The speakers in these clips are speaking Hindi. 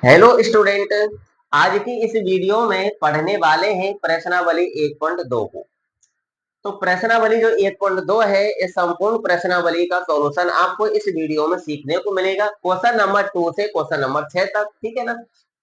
Hello student. आज की इस वीडियो में पढ़ने वाले हैं प्रश्नावली 1.2 को। तो प्रश्नावली जो 1.2 है, इस संपूर्ण प्रश्नावली का सॉल्यूशन आपको इस वीडियो में सीखने को मिलेगा, क्वेश्चन नंबर 2 से क्वेश्चन नंबर 6 तक। ठीक है ना।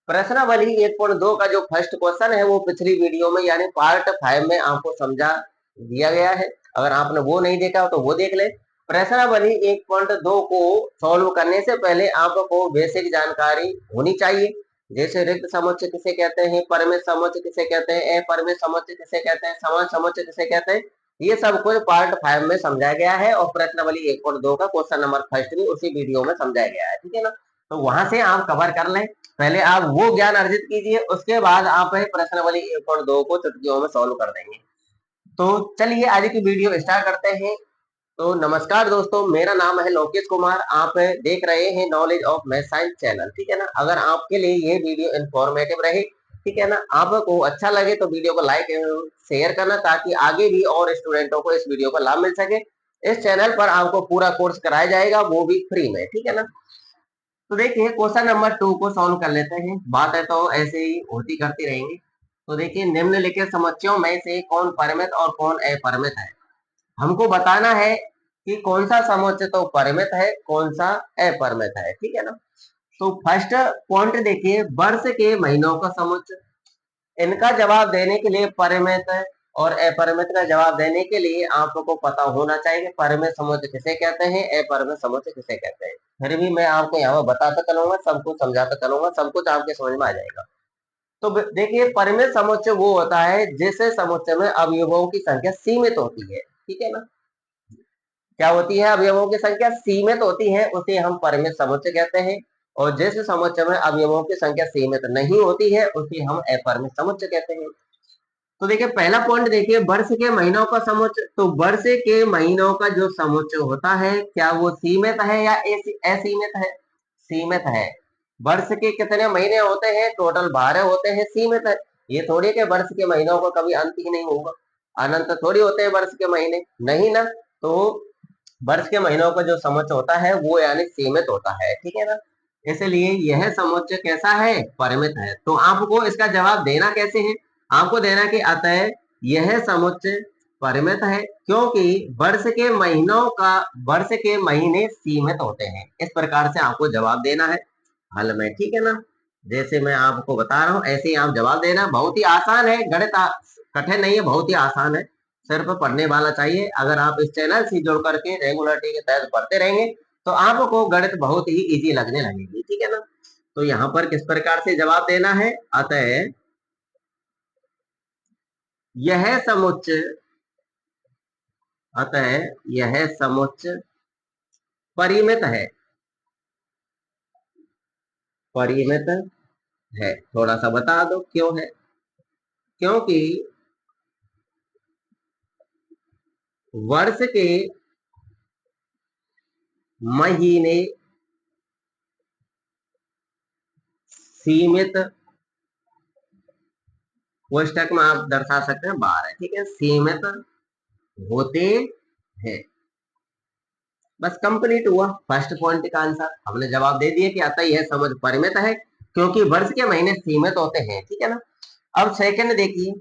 प्रश्नावली 1.2 का जो फर्स्ट क्वेश्चन है वो पिछली वीडियो में यानी पार्ट 5 में आपको समझा दिया गया है। अगर आपने वो नहीं देखा हो तो वो देख ले। प्रश्नावली 1.2 को सॉल्व करने से पहले आपको बेसिक जानकारी होनी चाहिए, जैसे रिक्त समुच्चय किसे कहते हैं, परिमित समुच्चय किसे कहते हैं, अपरिमित समुच्चय किसे कहते हैं, समान समुच्चय किसे कहते हैं। ये सब कुछ पार्ट 5 में समझाया गया है और प्रश्नावली 1.2 का क्वेश्चन नंबर फर्स्ट भी उसी वीडियो में समझाया गया है। ठीक है ना। तो वहां से आप कवर कर लें, पहले आप वो ज्ञान अर्जित कीजिए, उसके बाद आप प्रश्नावली 1.2 को चुटकियों में सॉल्व कर देंगे। तो चलिए आज की वीडियो स्टार्ट करते हैं। तो नमस्कार दोस्तों, मेरा नाम है लोकेश कुमार। आप देख रहे हैं knowledge of math science channel. ठीक है ना। अगर आपके लिए ये वीडियो इंफॉर्मेटिव रहे, ठीक है ना, आपको अच्छा लगे तो वीडियो को लाइक एवं शेयर करना, ताकि आगे भी और स्टूडेंटों को इस वीडियो का लाभ मिल सके। इस चैनल पर आपको पूरा कोर्स कराया जाएगा, वो भी फ्री में। ठीक है ना। तो देखिए क्वेश्चन नंबर 2 को सॉल्व कर लेते हैं। बात है तो ऐसे ही होती करती रहेंगी। तो देखिए निम्नलिखित समस्याओं में से कौन परिमित और कौन अपरिमित है। हमको बताना है कि कौन सा समुच्चय तो परिमित है, कौन सा अपरिमित है। ठीक है ना। तो फर्स्ट पॉइंट देखिए, वर्ष के महीनों का समुच्चय। इनका जवाब देने के लिए परिमित और अपरिमित का जवाब देने के लिए आपको पता होना चाहिए परिमित समुच्चय किसे कहते हैं, अपरिमित समुच्चय किसे कहते हैं। फिर भी मैं आपको यहाँ पर बताता चलूंगा, सब कुछ समझाता चलूंगा, सब कुछ आपके समझ में आ जाएगा। तो देखिए परिमित समुच्चय वो होता है जिस समुच्चय में अवयवों की संख्या सीमित होती है। ठीक है ना। क्या होती है, अवयवों की संख्या सीमित होती है, उसे हम परिमित समुच्चय कहते हैं। और जिस समुच्चय में अवयवों की संख्या सीमित नहीं होती है उसे हम अपरिमित समुच्चय कहते हैं। तो देखिए पहला पॉइंट देखिए, वर्ष के महीनों का समुच्चय। तो वर्ष के महीनों का जो समुच्चय होता है, क्या वो सीमित है या असीमित है। सीमित है। वर्ष के कितने महीने होते हैं, टोटल 12 होते हैं, सीमित है। ये थोड़ी के वर्ष के महीनों का कभी अंत ही नहीं होगा, अनंत थोड़ी होते हैं वर्ष के महीने, नहीं ना। तो वर्ष के महीनों का जो समुच्चय होता है वो यानी सीमित होता है। ठीक है ना। इसलिए यह समुच्चय कैसा है, परिमित है। तो आपको इसका जवाब देना कैसे है, आपको देना कि अतः यह समुच्चय परिमित है, क्योंकि वर्ष के महीने सीमित होते हैं। इस प्रकार से आपको जवाब देना है हल में। ठीक है ना। जैसे मैं आपको बता रहा हूँ ऐसे ही आप जवाब देना। बहुत ही आसान है, गणित कठिन नहीं है, बहुत ही आसान है, सिर्फ पढ़ने वाला चाहिए। अगर आप इस चैनल से जुड़ करके रेगुलरिटी के तहत पढ़ते रहेंगे तो आपको गणित बहुत ही इजी लगने लगेगी। ठीक है ना। तो यहाँ पर किस प्रकार से जवाब देना है, अतः यह समुच्चय, अतः यह समुच्चय परिमित है, परिमित है। थोड़ा सा बता दो क्यों है, क्योंकि वर्ष के महीने सीमित, कोष्टक में आप दर्शा सकते हैं 12। ठीक है, सीमित होते हैं। बस कंप्लीट हुआ फर्स्ट पॉइंट का आंसर, हमने जवाब दे दिया कि अतः यह समझ परिमित है क्योंकि वर्ष के महीने सीमित होते हैं। ठीक है ना। अब सेकंड देखिए,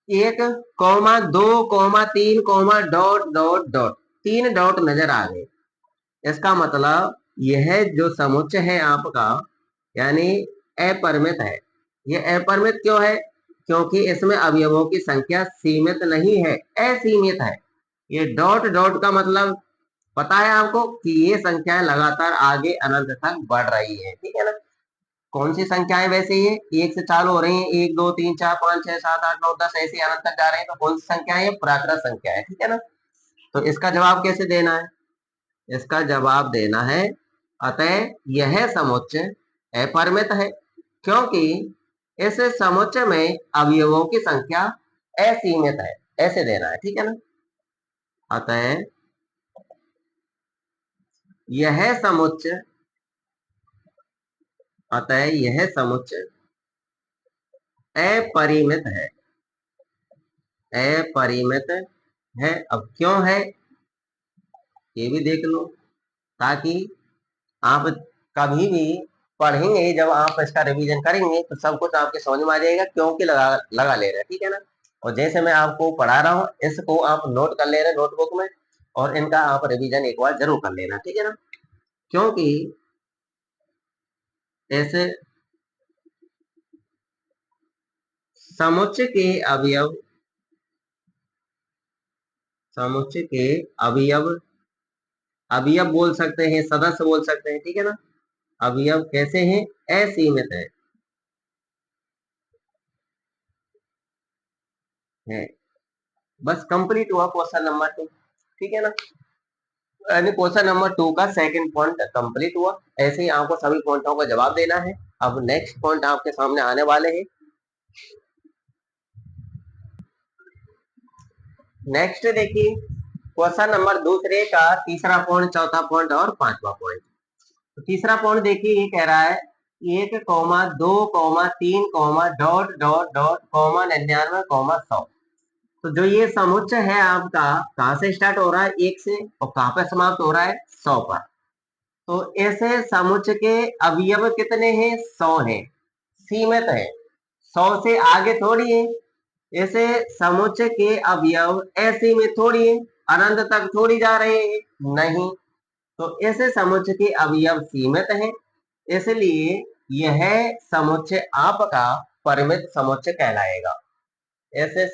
1,2,3, डॉट डॉट डॉट, 3 डॉट नजर आ गए। इसका मतलब यह जो समुच्चय है आपका यानी अपरिमित है। यह अपरिमित क्यों है, क्योंकि इसमें अवयवों की संख्या सीमित नहीं है, असीमित है। ये डॉट डॉट का मतलब पता है आपको कि ये संख्याएं लगातार आगे अनंत तक बढ़ रही है। ठीक है ना। कौन सी संख्याएं, वैसे ये 1 से चालू हो रही है, 1 2 3 4 5 6 7 8 9 10 ऐसे अनंत तक जा रहे हैं। तो कौन सी संख्या है, प्राकृत संख्या है। ठीक है ना। तो इसका जवाब कैसे देना है, इसका जवाब देना है अतः यह समुच्चय अपरिमित है, क्योंकि इस समुच्चय में अवयवों की संख्या असीमित है, ऐसे देना है। ठीक है ना। अतः यह समुच्चय, अतः यह समुच्चय अपरिमित है, अपरिमित है। अब क्यों है ये भी देख लो, ताकि आप कभी भी पढ़ेंगे, जब आप इसका रिवीजन करेंगे तो सब कुछ आपके समझ में आ जाएगा, क्योंकि लगा लगा ले रहे हैं, ठीक है ना। और जैसे मैं आपको पढ़ा रहा हूँ इसको आप नोट कर ले रहे नोटबुक में, और इनका आप रिवीजन एक बार जरूर कर लेना, ठीक है ना। क्योंकि ऐसे समुच्चय के अवयव, समुच्चय के अवयव, अवयव बोल सकते हैं, सदस्य बोल सकते हैं, ठीक है ना। अवयव कैसे हैं? असीमित है। बस कंप्लीट हुआ क्वेश्चन नंबर 2, ठीक है ना। यानी क्वेश्चन नंबर 2 का सेकंड पॉइंट कंप्लीट हुआ। ऐसे ही आपको सभी पॉइंटों का जवाब देना है। अब नेक्स्ट पॉइंट आपके सामने आने वाले हैं। नेक्स्ट देखिए, क्वेश्चन नंबर दूसरे का तीसरा पॉइंट, चौथा पॉइंट और पांचवा पॉइंट। तो तीसरा पॉइंट देखिए, ये कह रहा है 1,2,3, डॉट डॉट डॉट, 99,100। तो जो ये समुच्चय है आपका, कहाँ से स्टार्ट हो रहा है? 1 से, और कहाँ पे समाप्त हो रहा है? 100 पर। तो ऐसे समुच्चय के अवयव कितने हैं? 100 है, सीमित है, 100 से आगे थोड़ी है। ऐसे समुच्चय के अवयव असीमित थोड़ी है, अनंत तक थोड़ी जा रहे हैं, नहीं। तो ऐसे समुच्चय के अवयव सीमित हैं, इसलिए यह समुच्चय आपका परिमित समुच्चय कहलाएगा। ऐसे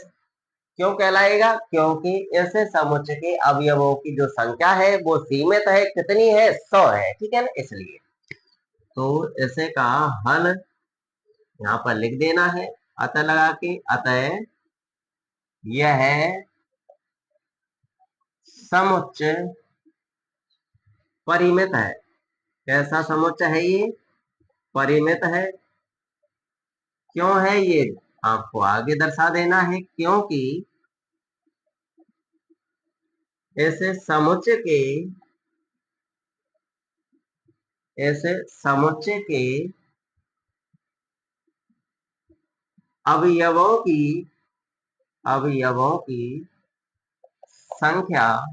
क्यों कहलाएगा? क्योंकि ऐसे समुच्चय के अवयवों की जो संख्या है वो सीमित है, कितनी है? 100 है, ठीक है ना, इसलिए। तो ऐसे का हल यहाँ पर लिख देना है, अतः लगा के, अतः यह समुच्चय परिमित है। कैसा समुच्चय है ये? परिमित है। क्यों है ये? आपको आगे दर्शा देना है, क्योंकि ऐसे समुच्चय के, ऐसे समुच्चय के अवयवों की, अवयवों की संख्या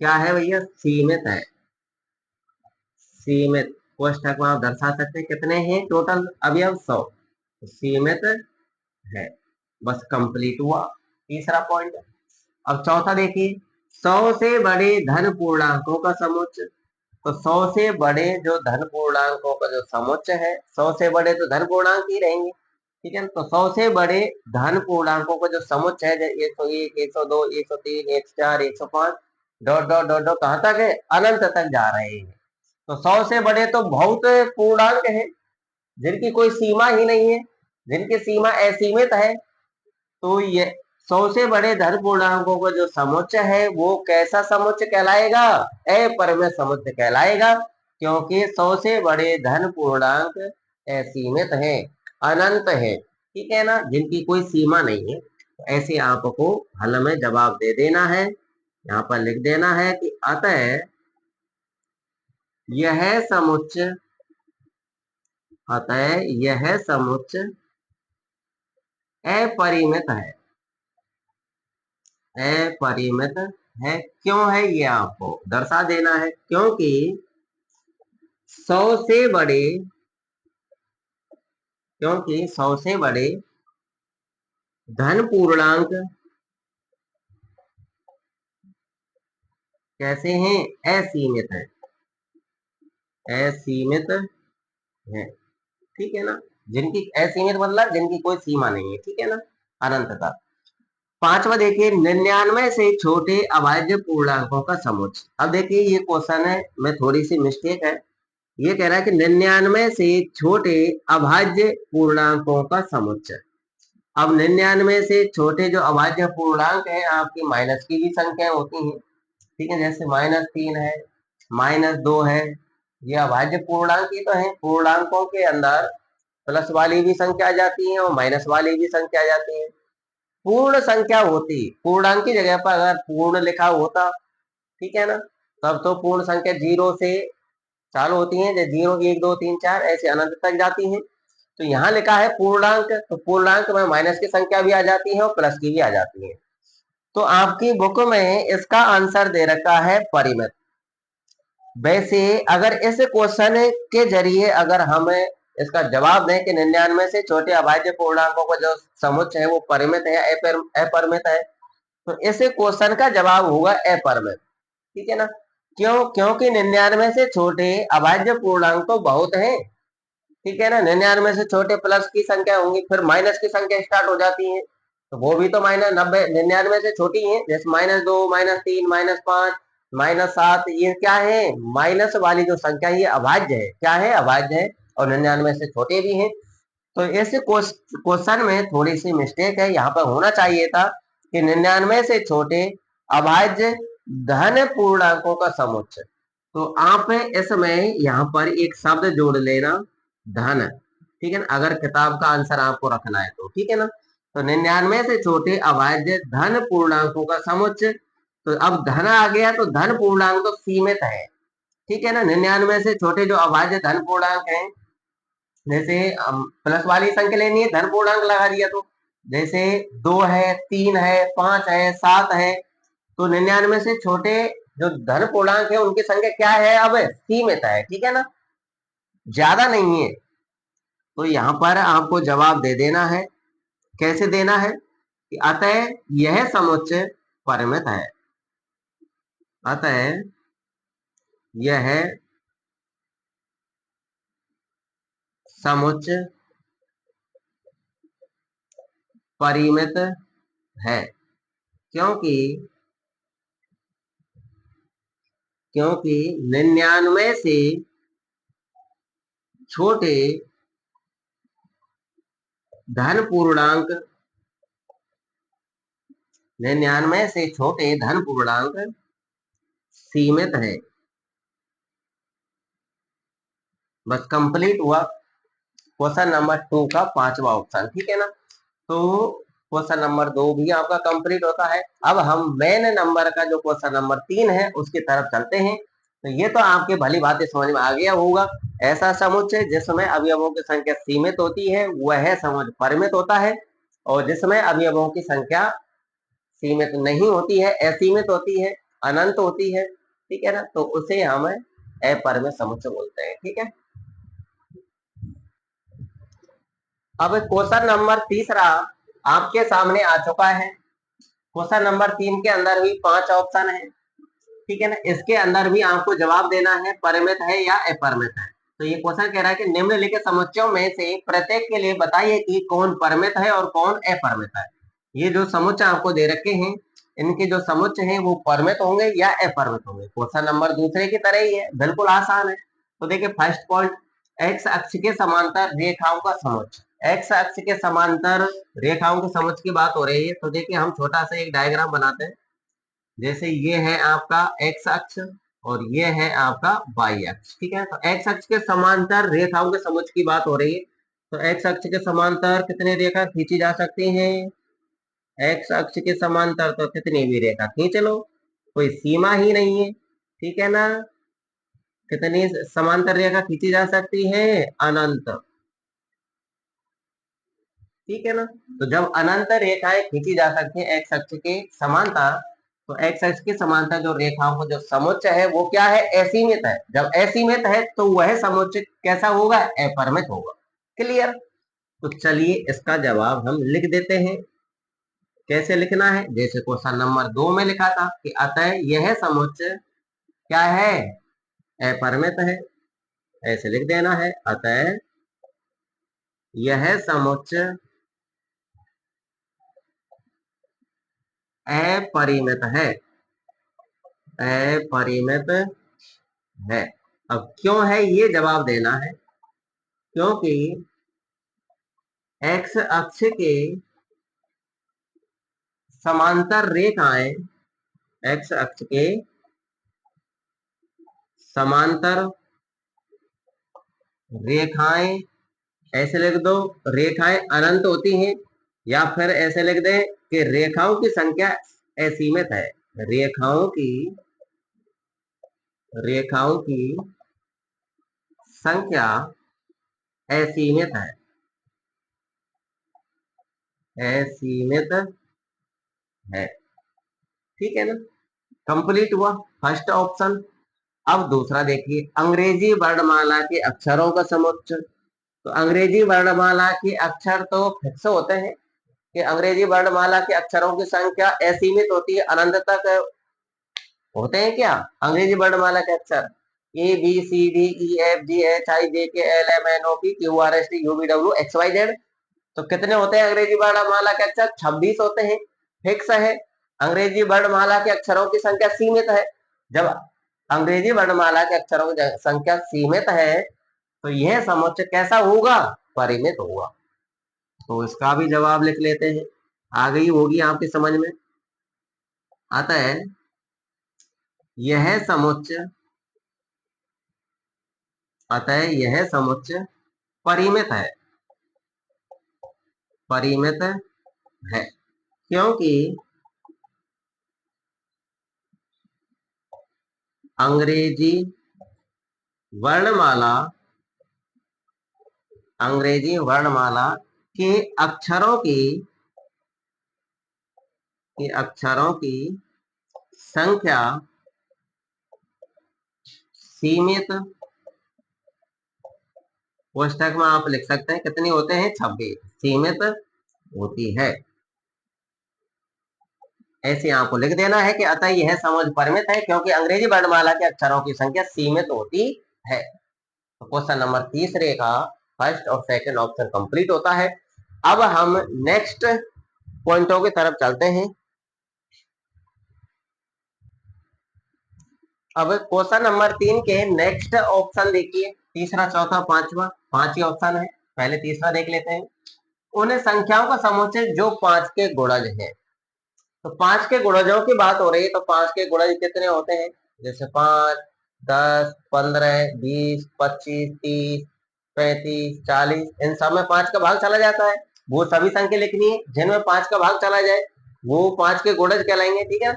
क्या है भैया? सीमित है। सीमित कोष्ठक में आप दर्शा सकते हैं कितने हैं टोटल अवयव? 100। सीमित है। बस कंप्लीट हुआ तीसरा पॉइंट। अब चौथा देखिए, 100 से बड़े धन पूर्णांकों का समुच्चय। तो 100 से बड़े जो धन पूर्णांकों का जो समुच्चय है, 100 से बड़े तो धन पूर्णांक ही रहेंगे, ठीक है। तो 100 से बड़े धन पूर्णांकों का जो समुच्चय है, 101, 102, 103, 104, 105, डॉट डॉट डॉट डॉट, कहाँ तक है? अनंत तक जा रहे हैं। तो 100 से बड़े तो बहुत पूर्णांक है, जिनकी कोई सीमा ही नहीं है, जिनकी सीमा असीमित है। तो ये 100 से बड़े धन पूर्णांकों का जो समुच्चय है वो कैसा समुच्चय कहलाएगा? अपरिमेय समुच्चय कहलाएगा, क्योंकि 100 से बड़े धन पूर्णांक असीमित है, अनंत है, ठीक है ना, जिनकी कोई सीमा नहीं है। तो ऐसे आपको हल में जवाब दे देना है, यहाँ पर लिख देना है कि अतः यह समुच्चय, अतः यह समुच्चय अपरिमित है। अपरिमित है। क्यों है ये आपको दर्शा देना है, क्योंकि 100 से बड़े, क्योंकि 100 से बड़े धन पूर्णांक कैसे हैं? असीमित है, असीमित है, ठीक है ना। जिनकी असीमित मतलब जिनकी कोई सीमा नहीं है, ठीक है ना, अनंत तक। पांचवा देखिए, 99 से छोटे अभाज्य पूर्णांकों का समुच्चय। अब देखिए ये क्वेश्चन है में थोड़ी सी मिस्टेक है। ये कह रहा है कि 99 से छोटे अभाज्य पूर्णांकों का समुच्चय। अब 99 से छोटे जो अभाज्य पूर्णांक है आपकी माइनस की भी संख्या होती है, ठीक है, जैसे -3 है, -2 है, ये अभाज्य पूर्णांक ही तो है। पूर्णांकों के अंदर प्लस वाली भी संख्या आ जाती है और माइनस वाली भी संख्या आ जाती है। पूर्ण संख्या होती, पूर्णांक की जगह पर अगर पूर्ण लिखा होता, ठीक है ना, तब तो पूर्ण संख्या 0 से चालू होती है, 0, 1, 2, 3, 4 ऐसे अनंत तक जाती है। तो यहाँ लिखा है पूर्णांक, तो पूर्णांक में माइनस की संख्या भी आ जाती है और प्लस की भी आ जाती है। तो आपकी बुक में इसका आंसर दे रखा है परिमित। वैसे अगर इस क्वेश्चन के जरिए अगर हम इसका जवाब दें कि 99 से छोटे अभाज्य पूर्णांकों का जो समुच्चय है वो परिमित है या अपरिमित है, तो इस क्वेश्चन का जवाब होगा अपरिमित। ठीक है ना, क्यों? क्योंकि 99 से छोटे अभाज्य पूर्णांक तो बहुत हैं। ठीक है ना, 99 से छोटे प्लस की संख्या होंगी, फिर माइनस की संख्या स्टार्ट हो जाती है, तो वो भी तो माइनस 99 से छोटी है, जैसे -2, -3, -5, -7, ये क्या है? माइनस वाली जो संख्या ये अभाज्य है। क्या है? अभाज्य है, और 99 से छोटे भी हैं। तो इस क्वेश्चन में थोड़ी सी मिस्टेक है, यहाँ पर होना चाहिए था कि 99 से छोटे अभाज्य धन पूर्णांकों का समुच्चय। तो आप इसमें यहाँ पर एक शब्द जोड़ लेना, धन। ठीक है ना, अगर किताब का आंसर आपको रखना है तो। ठीक है ना, तो 99 से छोटे अभाज्य धन पूर्णांकों का समुच्चय। तो अब धन आ गया, तो धन पूर्णांक तो सीमित है। ठीक है ना, 99 से छोटे जो अभाज्य धन पूर्णांक है, जैसे प्लस वाली संख्या लेनी है, धन पूर्णांक लगा दिया, तो जैसे 2 है, 3 है, 5 है, 7 है, तो 99 से छोटे जो धन पूर्णांक है उनकी संख्या क्या है? अब सीमित है। ठीक है ना, ज्यादा नहीं है। तो यहाँ पर आपको जवाब दे देना है। कैसे देना है? कि अतः यह समुच्चय परिमित है। अतः यह समुच्चय परिमित है, क्योंकि 99 से छोटे धन पूर्णांक 99 से छोटे धन पूर्णांक सीमित है। बस कंप्लीट हुआ क्वेश्चन नंबर 2 का 5वां ऑप्शन। ठीक है ना, तो क्वेश्चन नंबर 2 भी आपका कंप्लीट होता है। अब हम मेन नंबर का जो क्वेश्चन नंबर 3 है उसकी तरफ चलते हैं। तो ये तो आपके भली बातें समझ में आ गया होगा। ऐसा समुच्चय जिसमें अवयवों की संख्या सीमित होती है वह समुच्चय परिमित होता है, और जिसमें अवयवों की संख्या सीमित नहीं होती है, असीमित होती है, अनंत होती है, ठीक है ना, तो उसे हम अपरिमित समुच्चय बोलते हैं। ठीक है, अब क्वेश्चन नंबर तीसरा आपके सामने आ चुका है। क्वेश्चन नंबर 3 के अंदर भी 5 ऑप्शन है। ठीक है ना, इसके अंदर भी आपको जवाब देना है परिमित है या अपरिमित है। तो ये क्वेश्चन कह रहा है कि निम्नलिखित समुच्चयों में से प्रत्येक के लिए बताइए कि कौन परिमित है और कौन अपरिमित है। ये जो समुच्चय आपको दे रखे हैं, इनके जो समुच्चय हैं वो परिमित होंगे या अपरिमित होंगे। क्वेश्चन नंबर दूसरे की तरह ही है, बिल्कुल आसान है। तो देखिए फर्स्ट पॉइंट, एक्स अक्ष के समांतर रेखाओं का समुच्चय। एक्स अक्ष के समांतर रेखाओं के समुच्चय की बात हो रही है, तो देखिए हम छोटा सा एक डायग्राम बनाते हैं। जैसे ये है आपका एक्स अक्ष और ये है आपका वाई अक्ष। ठीक है, तो एक्स अक्ष के समांतर रेखाओं के समुच्चय की बात हो रही है। तो एक्स अक्ष के समांतर कितने रेखा खींची जा सकती हैं? एक्स अक्ष के समांतर तो कितनी भी रेखा खींच लो, कोई सीमा ही नहीं है। ठीक है ना, कितनी समांतर रेखा खींची जा सकती है? अनंत। ठीक है ना, तो जब अनंत रेखाएं खींची जा सकती है एक्स अक्ष के समांतर, तो एक्स अक्ष के समांतर जो रेखाओं का जो समुच्चय है वो क्या है? असीमित है। जब असीमित है तो वह समुच्चय कैसा होगा? अपरिमित होगा। क्लियर? तो चलिए इसका जवाब हम लिख देते हैं। कैसे लिखना है? जैसे क्वेश्चन नंबर 2 में लिखा था कि अतः यह समुच्चय क्या है? अपरिमित है। ऐसे लिख देना है, अतः यह समुच्चय अपरिमित है। अपरिमित है। अब क्यों है ये जवाब देना है, क्योंकि एक्स अक्ष के समांतर रेखाएं, एक्स अक्ष के समांतर रेखाएं, ऐसे लिख दो, रेखाएं अनंत होती हैं, या फिर ऐसे लिख दें कि रेखाओं की संख्या असीमित है। रेखाओं की संख्या असीमित है। असीमित है। ठीक है ना, कंप्लीट हुआ फर्स्ट ऑप्शन। अब दूसरा देखिए, अंग्रेजी वर्णमाला के अक्षरों का समुच्चय। तो अंग्रेजी वर्णमाला के अक्षर तो फिक्स होते हैं कि अंग्रेजी वर्णमाला के अक्षरों की संख्या असीमित होती है, अनंत तक होते हैं क्या अंग्रेजी वर्णमाला के अक्षर? ABCDEFGHIJKLMNOP QRSTUVWXYZ। तो कितने होते हैं अंग्रेजी वर्णमाला के अक्षर? 26 होते हैं, फिक्स है। अंग्रेजी वर्णमाला के अक्षरों की संख्या सीमित है। जब अंग्रेजी वर्णमाला के अक्षरों की संख्या सीमित है तो यह समुच्चय कैसा होगा? परिमित होगा। तो इसका भी जवाब लिख लेते हैं, आ गई होगी आपकी समझ में। आता है यह समुच्चय, अतः यह समुच्चय परिमित है, परिमित है, क्योंकि अंग्रेजी वर्णमाला, अंग्रेजी वर्णमाला के अक्षरों की संख्या सीमित, पुस्तक में आप लिख सकते हैं कितनी होते हैं? 26 सीमित होती है। ऐसे आपको लिख देना है कि अतः यह समुच्चय परिमित है क्योंकि अंग्रेजी वर्णमाला के अक्षरों की संख्या सीमित होती है। तो क्वेश्चन नंबर तीसरे का फर्स्ट और सेकंड ऑप्शन कंप्लीट होता है। अब हम नेक्स्ट पॉइंटों की तरफ चलते हैं। अब क्वेश्चन नंबर 3 के नेक्स्ट ऑप्शन देखिए, तीसरा चौथा पांचवा, 5 ही ऑप्शन है। पहले तीसरा देख लेते हैं। उन संख्याओं का समुच्चय जो 5 के गुणज है। तो 5 के गुणजों की बात हो रही है, तो 5 के गुणज कितने होते हैं? जैसे 5, 10, 15, 20, 25, 30, 35, 40, इन सब में 5 का भाग चला जाता है। वो सभी संख्या लिखनी है जिनमें 5 का भाग चला जाए, वो 5 के गुणज कहलाएंगे। ठीक है,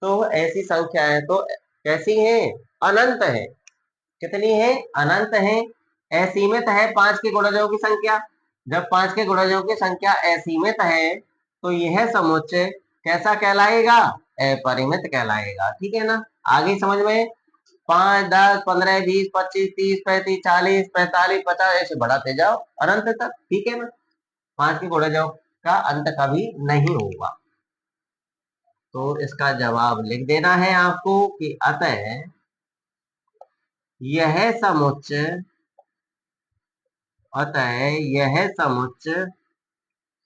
तो ऐसी संख्या है तो कैसी है? अनंत है। कितनी है? अनंत है। असीमित है 5 के गुणजों की संख्या। जब 5 के गुणजों की संख्या असीमित है तो यह समुच्चय कैसा कहलाएगा? अपरिमित कहलाएगा। ठीक है ना, आगे समझ में? 5, 10, 15, 20, 25, 30, 35, 40, 45, 50 ऐसे बढ़ाते जाओ अनंत तक। ठीक है ना, 5 के गुणजों का अंत कभी नहीं होगा। तो इसका जवाब लिख देना है आपको कि अतः यह समुच्चय, अतः यह समुच्चय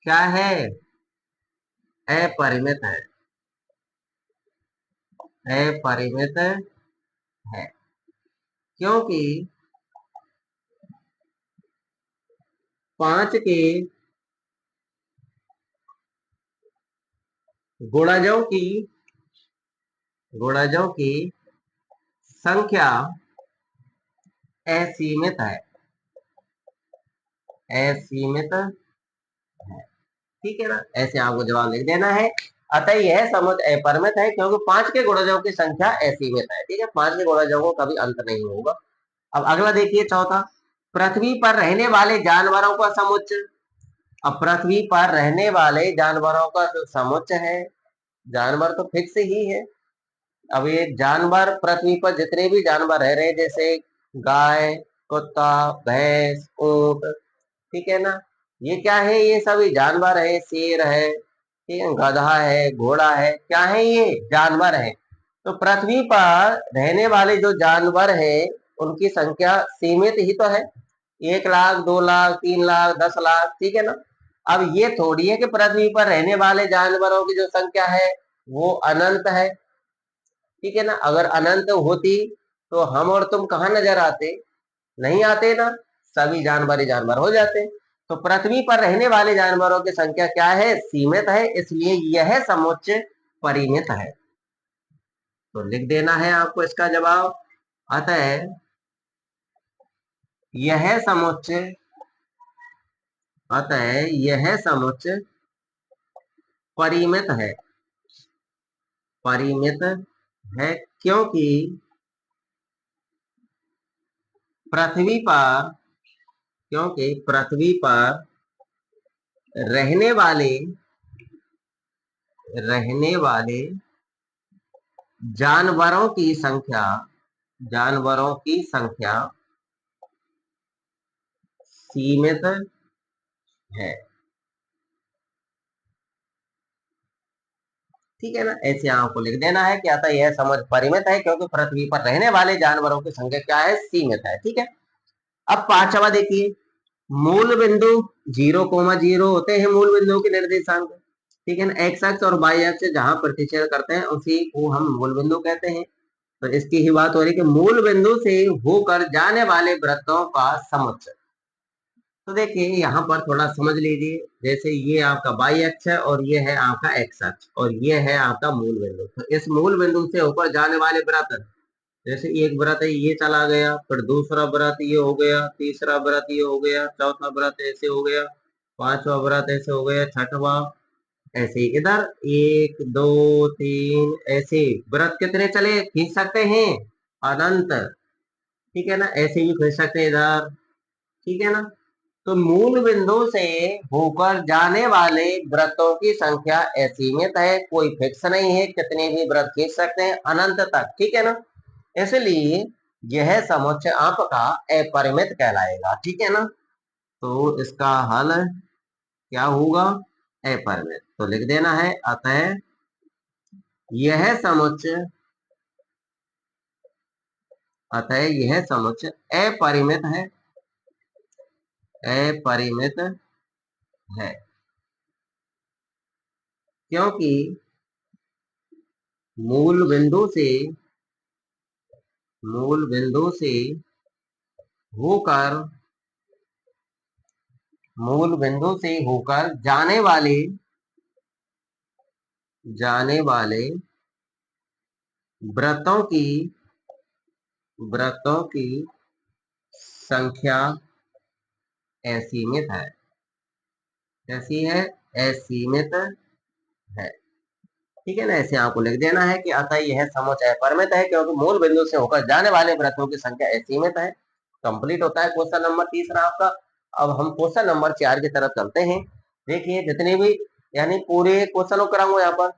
क्या है? अपरिमित है, अपरिमित है, क्योंकि 5 के गुणजों की संख्या असीमित है, असीमित है। ठीक है ना, ऐसे आपको जवाब लिख देना है। अतः यह समुच्चय अपरिमित है क्योंकि 5 के गुणजों की संख्या असीमित है। ठीक है, 5 के गुणजों को कभी अंत नहीं होगा। अब अगला देखिए चौथा, पृथ्वी पर रहने वाले जानवरों का समुच्चय। अब पृथ्वी पर रहने वाले जानवरों का जो समुच्चय है, जानवर तो फिक्स ही है। अब ये जानवर पृथ्वी पर जितने भी जानवर रह रहे हैं, जैसे गाय, कुत्ता, भैंस, ऊंट, ठीक है ना, ये क्या है? ये सभी जानवर है। शेर है, ठीक है, गधा है, घोड़ा है, क्या है? ये जानवर है। तो पृथ्वी पर रहने वाले जो जानवर है उनकी संख्या सीमित ही तो है, 1 लाख, 2 लाख, 3 लाख, 10 लाख। ठीक है ना, अब ये थोड़ी है कि पृथ्वी पर रहने वाले जानवरों की जो संख्या है वो अनंत है। ठीक है ना, अगर अनंत होती तो हम और तुम कहाँ नजर आते? नहीं आते ना, सभी जानवर ही जानवर हो जाते। तो पृथ्वी पर रहने वाले जानवरों की संख्या क्या है? सीमित है, इसलिए यह समुच्चय परिमित है। तो लिख देना है आपको इसका जवाब। अतः यह समुच्चय, अतः यह समुच्चय परिमित है, परिमित है, क्योंकि पृथ्वी पर, क्योंकि पृथ्वी पर रहने वाले, रहने वाले जानवरों की संख्या, जानवरों की संख्या सीमित है। ठीक है ना, ऐसे आपको लिख देना है कि अतः यह समझ परिमित है क्योंकि पृथ्वी पर रहने वाले जानवरों की संख्या क्या है, सीमित है। ठीक है, अब पांचवा देखिए, मूल बिंदु 0,0 होते हैं मूल बिंदु के निर्देशांक। ठीक है ना, एक्स अक्ष और वाई अक्ष जहां प्रतिच्छेद करते हैं उसी को हम मूल बिंदु कहते हैं। तो इसकी ही बात हो रही है कि मूल बिंदु से होकर जाने वाले वृत्तों का समुच्चय। तो देखिए यहाँ पर थोड़ा समझ लीजिए, जैसे ये आपका वाई अक्ष है और ये है आपका एक्स अक्ष और ये है आपका मूल बिंदु। तो इस मूल बिंदु से होकर जाने वाले वृत्त, जैसे एक व्रत है ये चला गया, फिर दूसरा व्रत ये हो गया, तीसरा व्रत ये हो गया, चौथा व्रत ऐसे हो गया, पांचवा व्रत ऐसे हो गया, छठवा ऐसे इधर, एक दो तीन ऐसे व्रत कितने चले खींच सकते हैं, अनंत। ठीक है ना, ऐसे भी खींच सकते हैं इधर। ठीक है ना, तो मूल बिंदु से होकर जाने वाले व्रतों की संख्या असीमित है, कोई फिक्स नहीं है, कितने भी व्रत खींच सकते हैं अनंत तक। ठीक है ना, इसलिए यह समुच्चय आपका अपरिमित कहलाएगा। ठीक है ना, तो इसका हल क्या होगा, अपरिमित। तो लिख देना है अतः यह समुच्चय, अतः यह समुच्चय अपरिमित है, अपरिमित है क्योंकि मूल बिंदु से, मूल बिंदु से होकर, मूल बिंदु से होकर जाने वाले वृत्तों की, वृत्तों की संख्या असीमित है। कैसी है, असीमित है। ठीक है ना, ऐसे आपको लिख देना है कि अतः यह समुच्चय अपरिमित है क्योंकि मूल बिंदु से होकर जाने वाले वृत्तों की संख्या असीमित है। कंप्लीट होता है क्वेश्चन नंबर तीसरा आपका। अब हम क्वेश्चन नंबर 4 की तरफ चलते हैं। देखिए जितने भी यानी पूरे क्वेश्चन को कराऊंगा, यहाँ पर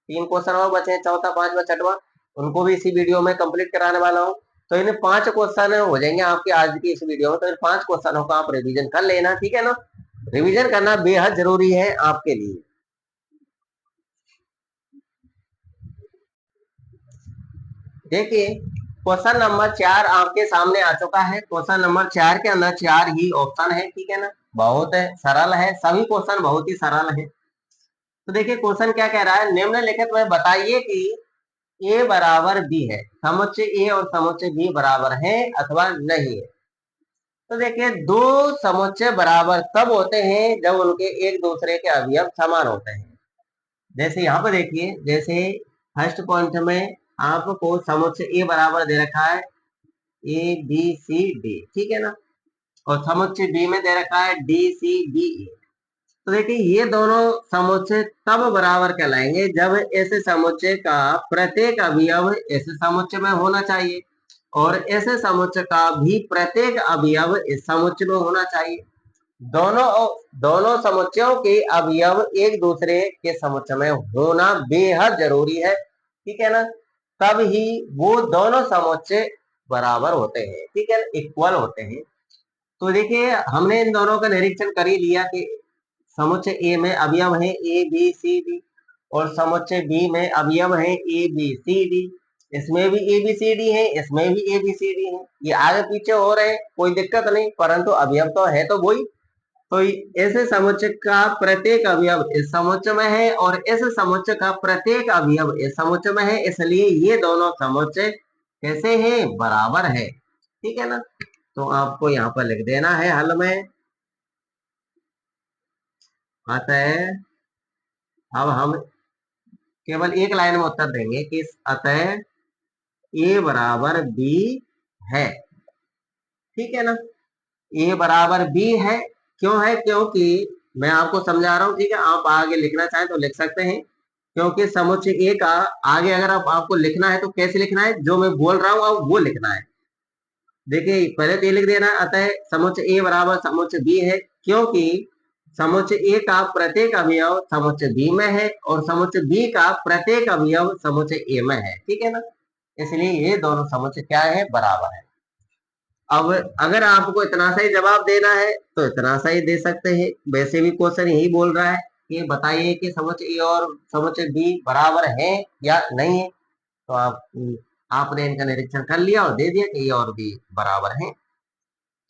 3 क्वेश्चन और बचे हैं, चौथा पांचवा छठवा, उनको भी इसी वीडियो में कंप्लीट कराने वाला हूँ। तो इन 5 क्वेश्चन हो जाएंगे आपके आज की इस वीडियो में। तो इन 5 क्वेश्चनों का आप रिविजन कर लेना। ठीक है ना, रिविजन करना बेहद जरूरी है आपके लिए। देखिए क्वेश्चन नंबर 4 आपके सामने आ चुका है। क्वेश्चन नंबर 4 के अंदर 4 ही ऑप्शन है। ठीक है ना, बहुत है, सरल है, सभी क्वेश्चन बहुत ही सरल है। तो देखिए क्वेश्चन क्या कह रहा है, निम्नलिखित में बताइए कि ए बराबर बी है, समुच्चय ए और समुच्चय बी बराबर है अथवा नहीं है। तो देखिए दो समुच्चय बराबर तब होते हैं जब उनके एक दूसरे के अवयव समान होते हैं। जैसे यहाँ पर देखिए, जैसे फर्स्ट पॉइंट में आपको समुच्चय ए बराबर दे रखा है ए बी सी डी। ठीक है ना, और समुच्चय बी में दे रखा है डी सी बी ए। तो देखिए ये दोनों समुच्चय तब बराबर कहलाएंगे जब इस समुच्चय का प्रत्येक अवयव इस समुच्चय में होना चाहिए और इस समुच्चय का भी प्रत्येक अवयव इस समुच्चय में होना चाहिए। दोनों दोनों समुच्चयों के अवयव एक दूसरे के समुच्चय में होना बेहद जरूरी है। ठीक है ना, तब ही वो दोनों समुच्चय बराबर होते हैं। ठीक है ना, इक्वल होते हैं। तो देखिए हमने इन दोनों का निरीक्षण कर ही लिया कि समुच्चय ए में अवयव है ए बी सी डी और समुच्चय बी में अवयव है ए बी सी डी। इसमें भी ए बी सी डी है, इसमें भी ए बी सी डी है, ये आगे पीछे हो रहे हैं, कोई दिक्कत नहीं, परंतु अवयव तो है तो वही। तो ऐसे समुच्चय का प्रत्येक अवयव इस समुच्चय में है और इस समुच्चय का प्रत्येक अवयव इस समुच्चय में है, इसलिए ये दोनों समुच्चय कैसे हैं, बराबर है। ठीक है ना, तो आपको यहाँ पर लिख देना है हल में अतः, अब हम केवल एक लाइन में उत्तर देंगे कि अतः ए बराबर बी है। ठीक है ना, ए बराबर बी है, क्यों है, क्योंकि मैं आपको समझा रहा हूं। ठीक है, आप आगे लिखना चाहें तो लिख सकते हैं, क्योंकि समुच्चय ए का आगे अगर आपको लिखना है तो कैसे लिखना है, जो मैं बोल रहा हूं आप वो लिखना है। देखिए पहले तो ये लिख देना है अतः समुच्चय ए बराबर समुच्चय बी है क्योंकि समुच्चय ए का प्रत्येक अवयव समुच्चय बी में है और समुच्चय बी का प्रत्येक अवयव समुच्चय ए में है। ठीक है ना, इसलिए ये दोनों समुच्चय क्या है, बराबर है। अब अगर आपको इतना सही जवाब देना है तो इतना सही दे सकते हैं, वैसे भी क्वेश्चन यही बोल रहा है कि बताइए कि समुच्चय ए और समुच्चय बी बराबर है या नहीं है। तो आपने इनका निरीक्षण कर लिया और दे दिया कि ए और बी बराबर है।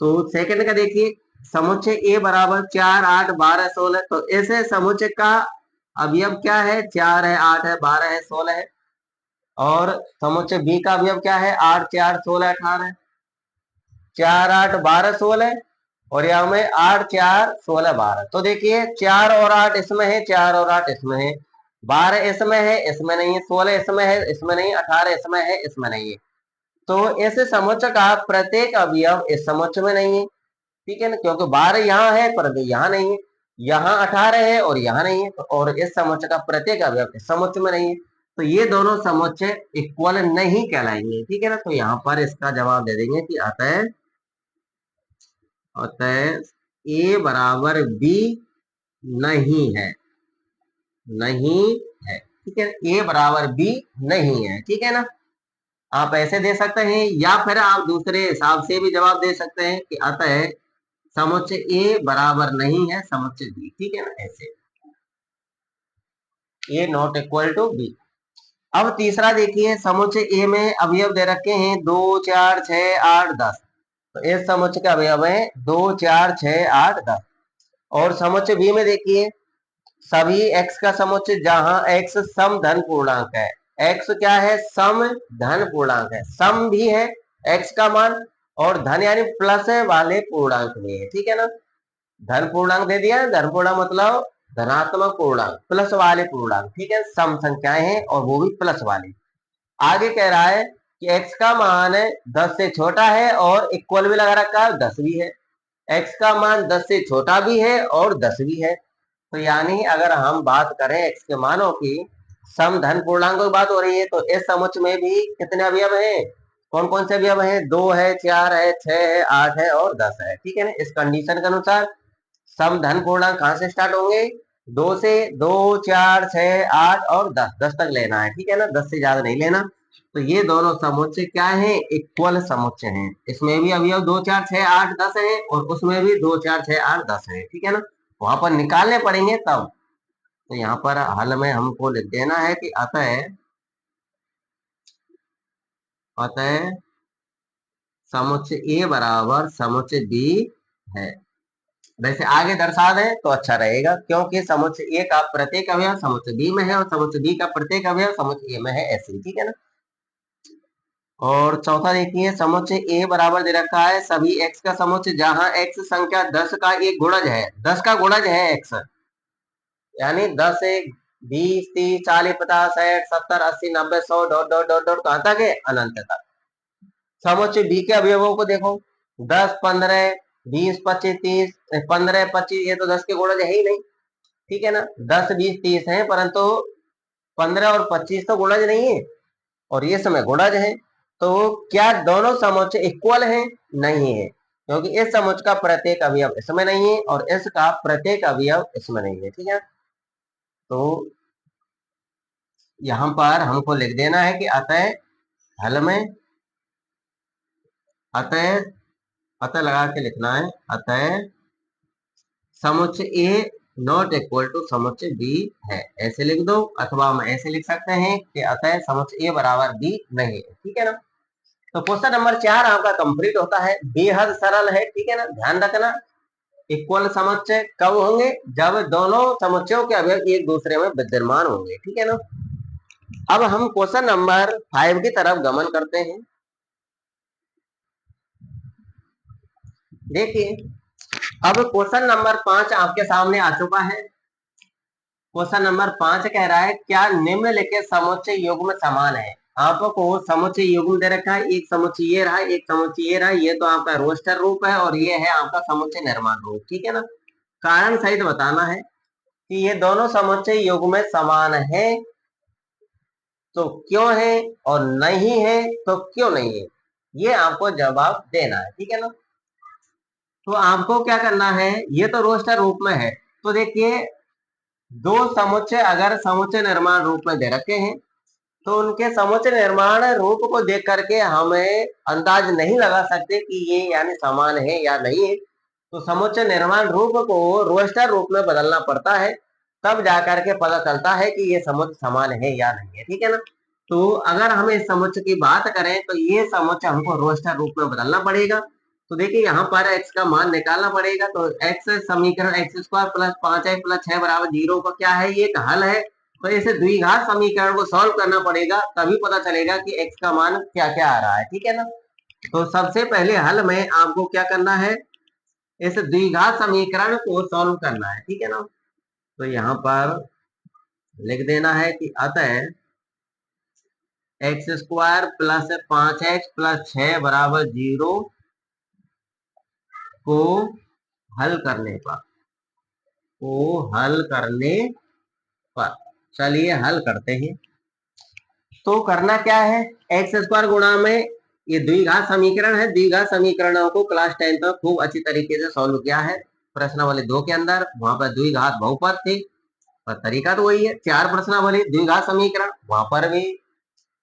तो सेकंड का देखिए, समुच्चय ए बराबर 4, 8, 12, 16। तो ऐसे समुच्चय का अवयव क्या है, 4 है, 8 है, 12 है, 16 है। और समुच्चय बी का अवयव क्या है, 8, 4, 16, 18। 4, 8, 12, 16 और यहाँ में 8, 4, 16, 12। तो देखिए 4 और 8 इसमें है, 4 और 8 इसमें है, 12 इसमें है, इसमें नहीं है, 16 इसमें है, इसमें नहीं, 18 इसमें है, इसमें नहीं है। तो ऐसे समुच्चय का प्रत्येक अवयव इस समुच्चय में नहीं है, ठीक है ना, क्योंकि 12 यहाँ है परंतु यहाँ नहीं है, यहाँ 18 है और यहाँ नहीं है, और इस समुच्चय का प्रत्येक अवयव इस समुच्चय में नहीं है। तो ये दोनों समुच्चय इक्वल नहीं कहलाएंगे, ठीक है ना। तो यहाँ पर इसका जवाब दे देंगे कि अतः ए बराबर बी नहीं है, नहीं है, ठीक है। ए बराबर बी नहीं है, ठीक है ना। आप ऐसे दे सकते हैं या फिर आप दूसरे हिसाब से भी जवाब दे सकते हैं कि अतः समुच्चय ए बराबर नहीं है समुच्चय बी, ठीक है ना, ऐसे ए नॉट इक्वल टू बी। अब तीसरा देखिए, समुच्चय ए में अवयव दे रखे हैं 2, 4, 6, 8, 10। तो इस समुच्चय के अवयव है 2, 4, 6, 8, 10। और समुच्चय बी में देखिए, सभी x का समुच्चय जहां x सम धन पूर्णांक है। x क्या है, सम धन पूर्णांक है, सम भी है x का मान और धन यानी प्लस वाले पूर्णांक भी है, ठीक है ना। धन पूर्णांक दे दिया, धन पूर्णांक मतलब धनात्मक पूर्णांक, प्लस वाले पूर्णांक, ठीक है, सम संख्याएं हैं और वो भी प्लस वाली। आगे कह रहा है कि x का मान 10 से छोटा है और इक्वल भी लगा रखा है, 10 भी है। x का मान 10 से छोटा भी है और 10 भी है। तो यानी अगर हम बात करें x के मानों की, सम धन पूर्णांकों की बात हो रही है, तो इस समुच्चय में भी कितने अवयव हैं, कौन कौन से अवयव हैं, 2 है, 4 है, 6 है, 8 है और 10 है, ठीक है ना। इस कंडीशन के अनुसार सम धन पूर्णांक कहां से स्टार्ट होंगे, 2 से, 2, 4, 6, 8 और 10, 10 तक लेना है, ठीक है ना, 10 से ज्यादा नहीं लेना। तो ये दोनों समुच्चय क्या है, इक्वल समुच्चय हैं। इसमें भी अवयव 2, 4, 6, 8, 10 है और उसमें भी 2, 4, 6, 8, 10 है, ठीक है ना। वहां पर निकालने पड़ेंगे तब। तो यहाँ पर हल में हमको लिख देना है कि अतः अतः समुच्चय ए बराबर समुच्चय बी है। वैसे आगे दर्शा दें तो अच्छा रहेगा, क्योंकि समुच्चय ए का प्रत्येक अवयव समुच्चय बी में है और समुच्चय बी का प्रत्येक अवयव समुच्चय ए में है, ऐसे, ठीक है ना। और चौथा देखिए, समुच्चय ए बराबर दे रखा है सभी x का समुच्चय जहां x संख्या 10 का एक गुणज है, 10 का गुणज है x, यानी 10, 1, 20, 30, 40, 50, 60, 70, 80, 90, 100 डॉट डॉट डॉट डॉट कहां तक है, अनंत तक। समुच्चय बी के अवयवों को देखो, 10, 15, 20, 25, 30, 15, 25, ये तो 10 के गुणज है ही नहीं, ठीक है ना। 10, 20, 30 है परंतु 15 और 25 तो गुणज नहीं है और ये समय गुणज है। तो क्या दोनों समुच्चय इक्वल हैं, नहीं है, क्योंकि इस समुच्चय का प्रत्येक अवयव इसमें नहीं है और इसका प्रत्येक अवयव इसमें नहीं है, ठीक है। तो यहां पर हमको लिख देना है कि अतः हल में अतः अतः लगा के लिखना है, अतः समुच्चय ए नॉट इक्वल टू समुच्चय बी है, ऐसे लिख दो। अथवा हम ऐसे लिख सकते हैं कि अतः समुच्चय ए बराबर बी नहीं है, ठीक है ना। तो क्वेश्चन नंबर 4 आपका कंप्लीट होता है, बेहद सरल है, ठीक है ना। ध्यान रखना, इक्वल समुच्चय कब होंगे, जब दोनों समुच्चयों के अवयव एक दूसरे में विद्यमान होंगे, ठीक है ना। अब हम क्वेश्चन नंबर 5 की तरफ गमन करते हैं। देखिए, अब क्वेश्चन नंबर 5 आपके सामने आ चुका है। क्वेश्चन नंबर 5 कह रहा है, क्या निम्नलिखित समुच्चय युग्म समान है। आपको समुच्चय युग्म दे रखा है, एक समुच्चय ये रहा, एक समुच्चय ये रहा, ये तो आपका रोस्टर रूप है और ये है आपका समुच्चय निर्माण रूप, ठीक है ना। कारण सहित बताना है कि ये दोनों समुच्चय युग्म समान है तो क्यों है और नहीं है तो क्यों नहीं है, ये आपको जवाब देना है, ठीक है ना। तो आपको क्या करना है, ये तो रोस्टर रूप में है, तो देखिए दो समुच्चय अगर समुच्चय निर्माण रूप में दे रखे हैं तो उनके समुच्चय निर्माण रूप को देख करके हमें अंदाज नहीं लगा सकते कि ये यानी समान है या नहीं है। तो समुच्चय निर्माण रूप को रोस्टर रूप में बदलना पड़ता है, तब जाकर के पता चलता है कि ये समुच्चय समान है या नहीं है। ठीक है ना। तो अगर हम इस समुच्चय की बात करें तो ये समुच्चय हमको रोस्टर रूप में बदलना पड़ेगा। तो देखिए यहाँ पर x का मान निकालना पड़ेगा। तो x समीकरण x square plus 5x plus 6 बराबर 0 का क्या है, ये एक हल है। तो इसे द्विघात समीकरण को सॉल्व करना पड़ेगा, तभी पता चलेगा कि x का मान क्या क्या आ रहा है। ठीक है ना। तो सबसे पहले हल में आपको क्या करना है, इस द्विघात समीकरण को सॉल्व करना है। ठीक है ना। तो यहाँ पर लिख देना है कि अतः x square plus 5x plus 6 बराबर 0 को हल करने पर चलिए हल करते हैं। तो करना क्या है, एक्स स्क्वायर गुणा में ये द्विघात समीकरण है। द्विघात समीकरणों को क्लास 10 तक खूब अच्छी तरीके से सॉल्व किया है। प्रश्नावली 2 के अंदर वहां पर द्विघात बहुपद थी, पर तरीका तो वही है। 4 प्रश्नावली द्विघात समीकरण, वहां पर भी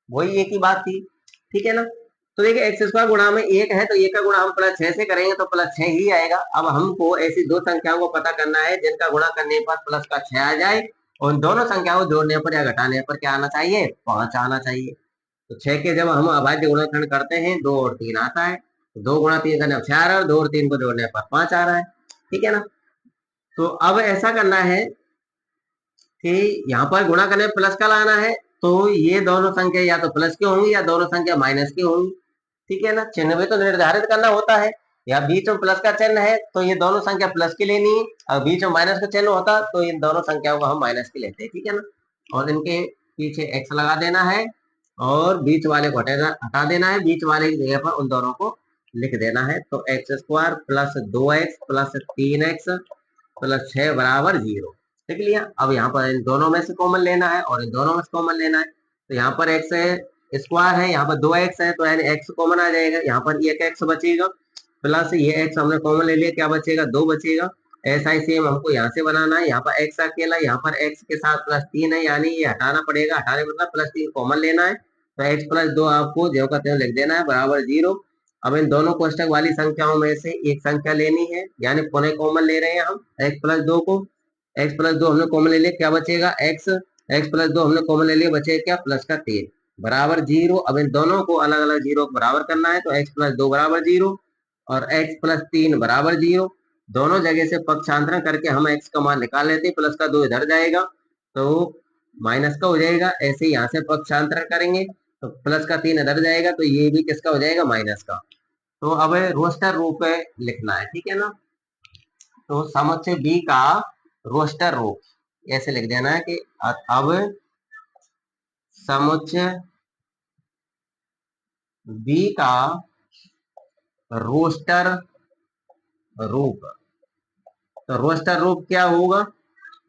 वही एक ही बात थी। ठीक है ना। तो देखिए एक्स स्क्वायर गुणा में 1 है, तो 1 का गुणा हम प्लस 6 से करेंगे तो प्लस 6 ही आएगा। अब हमको ऐसी दो संख्याओं को पता करना है जिनका गुणा करने पर प्लस का 6 आ जाए, और उन दोनों संख्याओं को जोड़ने पर या घटाने पर क्या आना चाहिए, 5 आना चाहिए। तो 6 के जब हम अभाज्य गुणनखंड करते हैं 2 और 3 आता है, तो 2 गुणा 3 करने पर 6 आ रहा है, और 2 और 3 को जोड़ने पर 5 आ रहा है। ठीक है ना। तो अब ऐसा करना है कि यहाँ पर गुणा करने प्लस का लाना है, तो ये दोनों संख्या या तो प्लस की होंगी या दोनों संख्या माइनस की होंगी। ठीक है ना। चिन्ह भी तो निर्धारित करना होता है। या बीच में प्लस का चिन्ह है तो ये दोनों संख्या प्लस की लेनी है, और बीच में माइनस का चिन्ह होता तो इन दोनों संख्याओं को हम माइनस की लेते हैं। ठीक है ना। और इनके पीछे एक्स लगा देना है, और बीच वाले को हटा देना है, बीच वाले की जगह पर उन दोनों को लिख देना है। तो x square plus 2x plus 3x plus 6 बराबर 0 लिख लिया। अब यहाँ पर इन दोनों में से कॉमन लेना है और इन दोनों में से कॉमन लेना है। तो यहाँ पर एक्स स्क्वायर है, यहाँ पर 2x है, तो यानी x कॉमन आ जाएगा। यहाँ पर एक x बचेगा, प्लस ये x हमने कॉमन ले लिया, क्या बचेगा, 2 बचेगा। ऐसा ही सेम हमको यहाँ से बनाना है। यहाँ पर x अकेला, यहाँ पर x के साथ प्लस 3 है, यानी ये हटाना पड़ेगा। हटाने मतलब प्लस 3 कॉमन लेना है, तो x प्लस 2 आपको जो का त्यों लिख देना है बराबर 0। अब इन दोनों कोष्टक वाली संख्याओं में से एक संख्या लेनी है, यानी पुनः कॉमन ले रहे हैं हम x प्लस 2 को। x प्लस 2 हमने कॉमन ले लिया, क्या बचेगा, x प्लस 2 हमने कॉमन ले लिया, बचेगा क्या, प्लस का 3 बराबर 0। अब इन दोनों को अलग अलग 0 बराबर करना है, तो x प्लस 2 बराबर 0 और x प्लस 3 बराबर 0। दोनों जगह से पक्षांतरण करके हम x का मान निकाल लेते हैं। प्लस का 2 इधर जाएगा तो माइनस का हो जाएगा। ऐसे यहाँ से पक्षांतरण करेंगे तो प्लस का 3 इधर जाएगा, तो ये भी किसका हो जाएगा, माइनस का। तो अब रोस्टर रूप लिखना है। ठीक है ना। तो समुच्चय बी का रोस्टर रूप ऐसे लिख देना है कि अब समुच्चय बी का रोस्टर रूप। तो रोस्टर रूप क्या होगा,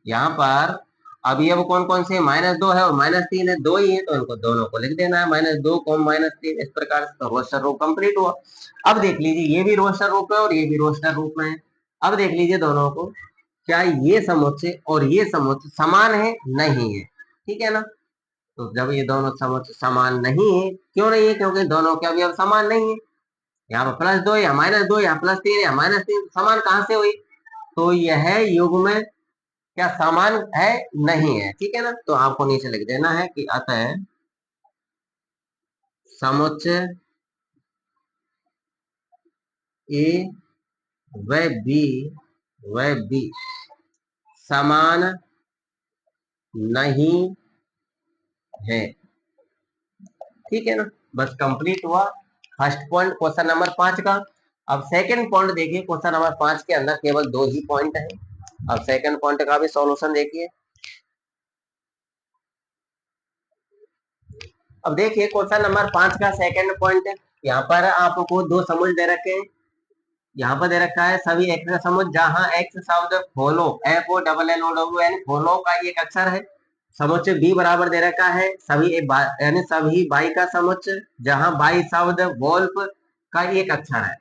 यहाँ पर अवयव कौन कौन से, -2 है और -3 है, दो ही है, तो इनको दोनों को लिख देना है, -2 -3 इस प्रकार से। तो रोस्टर रूप कंप्लीट हुआ। अब देख लीजिए ये भी रोस्टर रूप है और ये भी रोस्टर रूप में है। अब देख लीजिए दोनों को, क्या ये समुच्चय और ये समुच्चय समान है, नहीं है। ठीक है ना। तो जब ये दोनों समुच्चय समान नहीं है, क्यों नहीं है, क्योंकि दोनों के अवयव समान नहीं है। यहाँ पर +2 या -2 या +3 या -3, समान कहाँ से हुई, तो यह युग्म क्या समान है, नहीं है। ठीक है ना। तो आपको नीचे लिख देना है कि अतः समुच्चय ए व बी समान नहीं है। ठीक है ना। बस कंप्लीट हुआ फर्स्ट पॉइंट क्वेश्चन नंबर 5 का। अब सेकंड पॉइंट देखिए, क्वेश्चन नंबर 5 के अंदर केवल 2 ही पॉइंट है। अब सेकंड पॉइंट का भी सॉल्यूशन देखिए। अब देखिए क्वेश्चन नंबर 5 का सेकंड पॉइंट, यहाँ पर आपको दो समुच्चय दे रखे हैं। यहाँ पर दे रखा है सभी एक्स का समुच्चय जहां एक्स शब्द फॉलो FOLLOW फॉलो का एक अक्षर है। समुच्चय बी बराबर दे रखा है सभी यानी सभी बाई का समुच्चय जहां बाई शब्द वोल्फ का एक अक्षर है।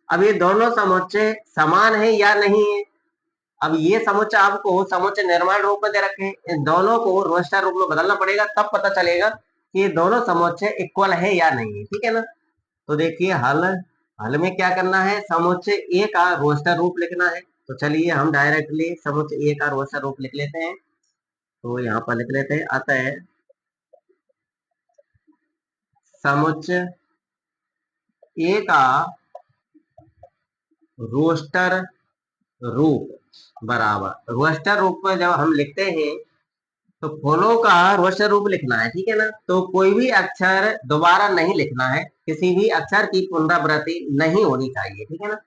अब ये दोनों समुच्चय समान है या नहीं है। अब ये समुच्चय आपको समुच्चय निर्माण रूप में दे रखे हैं, इन दोनों को रोस्टर रूप में बदलना पड़ेगा, तब पता चलेगा कि दोनों समुच्चय इक्वल है या नहीं है, ठीक है ना। तो देखिए हल हल में क्या करना है, समुच्चय ए का रोस्टर रूप लिखना है। तो चलिए हम डायरेक्टली समुच्चय ए का रोस्टर रूप लिख लेते हैं। तो यहाँ पर लिख लेते हैं, अतः समुच्चय ए का रोस्टर रूप बराबर, रोस्टर रूप में जब हम लिखते हैं तो फॉलो का रोस्टर रूप लिखना है, ठीक है ना। तो कोई भी अक्षर दोबारा नहीं लिखना है, किसी भी अक्षर की पुनरावृत्ति नहीं होनी चाहिए, ठीक है ना।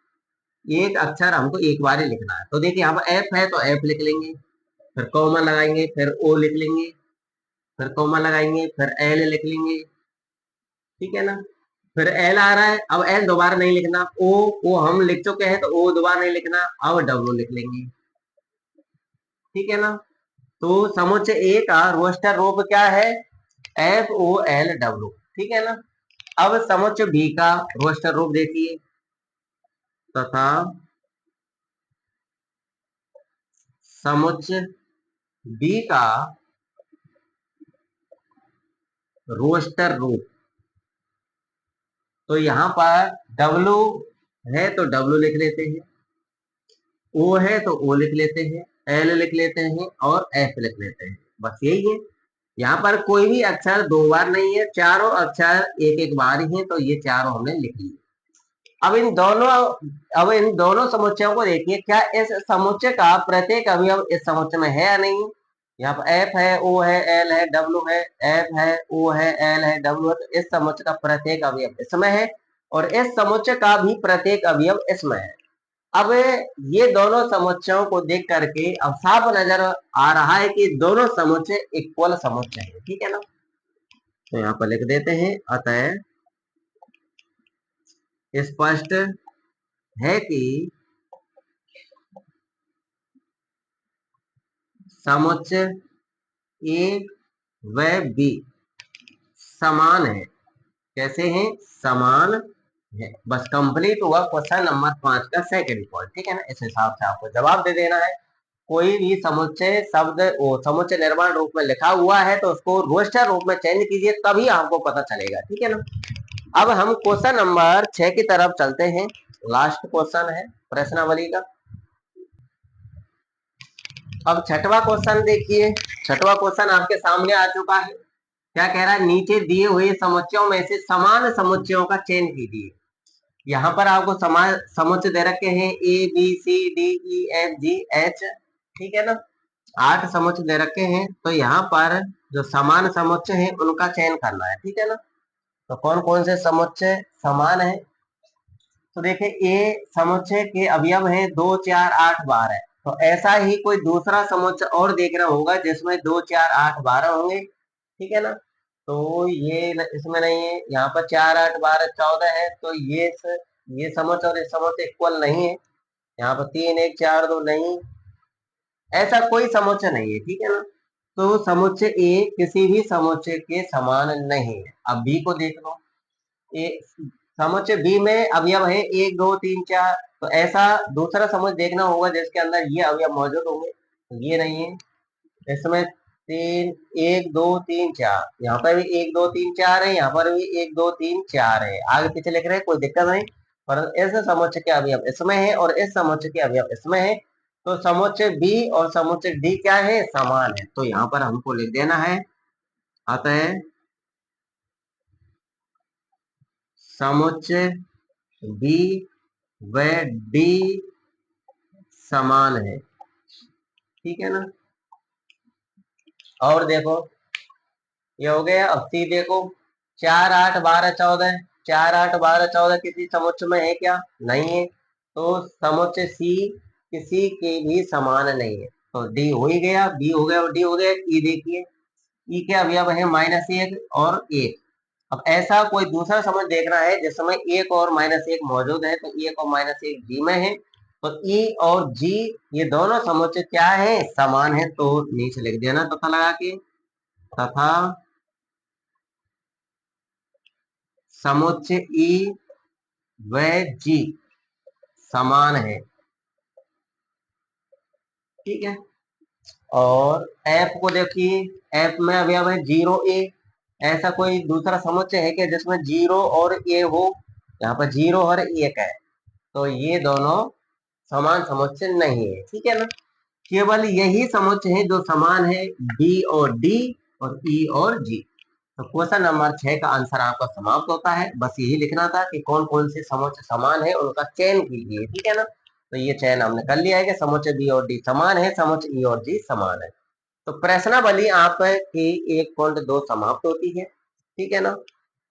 एक अक्षर हमको एक बार ही लिखना है। तो देखिए यहाँ पर एफ है तो एफ लिख लेंगे, फिर कॉमा लगाएंगे, फिर ओ लिख लेंगे, फिर कॉमा लगाएंगे, फिर एल लिख लेंगे, ठीक है ना। फिर एल आ रहा है, अब एल दोबारा नहीं लिखना, ओ हम लिख चुके हैं तो ओ दोबारा नहीं लिखना, अब डब्ल्यू लिख लेंगे, ठीक है ना। तो समुच्चय ए का रोस्टर रूप क्या है, एफ ओ एल डब्ल्यू, ठीक है ना। अब समुच्चय बी का रोस्टर रूप देखिए, तथा समुच्चय बी का रोस्टर रूप। तो यहाँ पर डब्ल्यू है तो डब्ल्यू लिख लेते हैं, ओ है तो ओ लिख लेते हैं, एल लिख लेते हैं और एफ लिख लेते हैं, बस यही है। यहाँ पर कोई भी अक्षर दो बार नहीं है, चारों अक्षर एक एक बार ही है, तो ये चारों हमने लिख लिए। अब इन दोनों समुच्चयों को देखिए, क्या इस समुच्चय का प्रत्येक अवयव इस समुच्चय में है या नहीं। यहाँ पर एफ है, ओ है, एल है, डब्ल्यू है, एफ है, ओ है, एल है, डब्ल्यू है, तो इस समुच्चय का प्रत्येक अवयव इसमें है और इस समुच्चय का भी प्रत्येक अवयव इसमें है। अब ये दोनों समुच्चयों को देख करके अब साफ नजर आ रहा है कि दोनों समुच्चय इक्वल समुच्चय है, ठीक है ना। तो यहाँ पर लिख देते हैं, अतः स्पष्ट है कि समुच्चय ए व बी समान है। कैसे हैं, समान है। बस कंप्लीट हुआ क्वेश्चन नंबर 5 का सेकंड पॉइंट, ठीक है ना। इस हिसाब से आपको जवाब दे देना है। कोई भी समुच्चय शब्द समुच्चय निर्माण रूप में लिखा हुआ है तो उसको रोस्टर रूप में चेंज कीजिए, तभी आपको पता चलेगा, ठीक है ना। अब हम क्वेश्चन नंबर 6 की तरफ चलते हैं। लास्ट क्वेश्चन है प्रश्नावली का। अब छठवां क्वेश्चन देखिए, छठवां क्वेश्चन आपके सामने आ चुका है। क्या कह रहा है, नीचे दिए हुए समुच्चयों में से समान समुच्चयों का चयन कीजिए। यहाँ पर आपको समान समुच्चय दे रखे हैं, A B C D E F G H, ठीक है ना। 8 समुच्चय दे रखे हैं, तो यहाँ पर जो समान समुच्चय है उनका चयन करना है, ठीक है ना। तो कौन कौन से समुच्चय समान है, तो देखिए ए समुच्चय के अवयव हैं 2 4 8 12, तो ऐसा ही कोई दूसरा समुच्चय और देखना होगा जिसमें 2 4 8 12 होंगे, ठीक है ना। तो ये इसमें नहीं है, यहाँ पर 4 8 12 14 है, तो ये समुच्चय और ये समुच्चय इक्वल नहीं है। यहाँ पर 3 1 4 2 नहीं, ऐसा कोई समुच्चय नहीं है, ठीक है ना। तो समुच्चय ए किसी भी समुच्चय के समान नहीं है। अब बी को देख लो, ए समुच्चय बी में अवयव है 1 2 3 4, तो ऐसा दूसरा समुच्चय देखना होगा जिसके अंदर ये अवयव मौजूद होंगे, तो ये नहीं है। इसमें 3 1 2 3 4, यहाँ पर भी 1 2 3 4 है, यहाँ पर भी 1 2 3 4 है, आगे पीछे लिख रहे हैं कोई दिक्कत नहीं। पर इस समुच्चय के अवयव इसमें है और इस समुच्चय के अवयव इसमें है, तो समुच्चय बी और समुच्चय डी क्या है, समान है। तो यहाँ पर हमको लिख देना है, अतः समुच्चय बी व डी समान है, ठीक है ना। और देखो ये हो गया। अब सी देखो, 4 8 12 14, 4 8 12 14 किसी समुच्चय में है क्या, नहीं है। तो समुच्चय सी किसी के भी समान नहीं है। तो डी हो ही गया, बी हो गया और डी हो गया। ई देखिए, ई के अवयव है -1 और 1। अब ऐसा कोई दूसरा समुच्चय देखना है जिसमें 1 और -1 मौजूद है, तो 1 और -1 जी में है। तो ई और जी ये दोनों समुच्चय क्या है, समान है। तो नीचे लिख देना तथा लगा के, तथा समुच्चय ई व जी समान है, ठीक है। और एफ को देखिए, एफ में अवयव है 0 1, ऐसा कोई दूसरा समुच्चय है कि जिसमें 0 और ए हो? यहाँ पर 0 और 1 है, तो ये दोनों समान समुच्चय नहीं है, ठीक है ना। केवल यही समुच्चय है जो समान है बी और डी और ई और जी। तो क्वेश्चन नंबर 6 का आंसर आपका समाप्त होता है। बस यही लिखना था कि कौन कौन से समुच्चय समान है, उनका चयन कीजिए, ठीक है ना। तो ये चयन हमने कर लिया है कि समुच्चय बी और डी समान है, समुच्चय ई और जी समान है। तो प्रश्नावली आपकी 1.2 समाप्त होती है, ठीक है ना।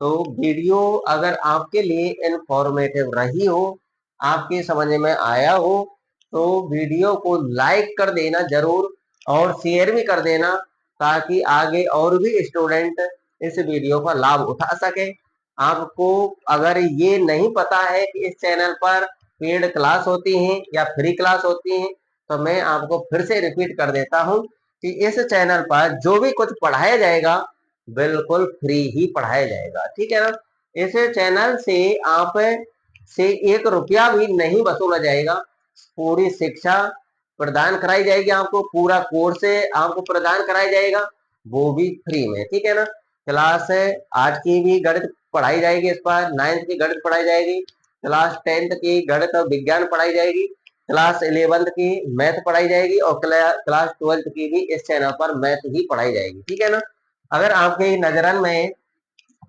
तो वीडियो अगर आपके लिए इंफॉर्मेटिव रही हो, आपके समझ में आया हो, तो वीडियो को लाइक कर देना जरूर और शेयर भी कर देना, ताकि आगे और भी स्टूडेंट इस वीडियो का लाभ उठा सके। आपको अगर ये नहीं पता है कि इस चैनल पर पेड क्लास होती हैं या फ्री क्लास होती हैं, तो मैं आपको फिर से रिपीट कर देता हूँ कि इस चैनल पर जो भी कुछ पढ़ाया जाएगा बिल्कुल फ्री ही पढ़ाया जाएगा, ठीक है ना। इस चैनल से आप से 1 रुपया भी नहीं वसूला जाएगा। पूरी शिक्षा प्रदान कराई जाएगी, आपको पूरा कोर्स आपको प्रदान कराया जाएगा, वो भी फ्री में, ठीक है ना। क्लास आज की भी गणित पढ़ाई जाएगी, इस पर 9th की गणित पढ़ाई जाएगी, क्लास 10th की गणित और विज्ञान पढ़ाई जाएगी, क्लास 11th की मैथ पढ़ाई जाएगी और क्लास 12th की भी इस चैनल पर मैथ ही पढ़ाई जाएगी, ठीक है ना। अगर आपके नजरन में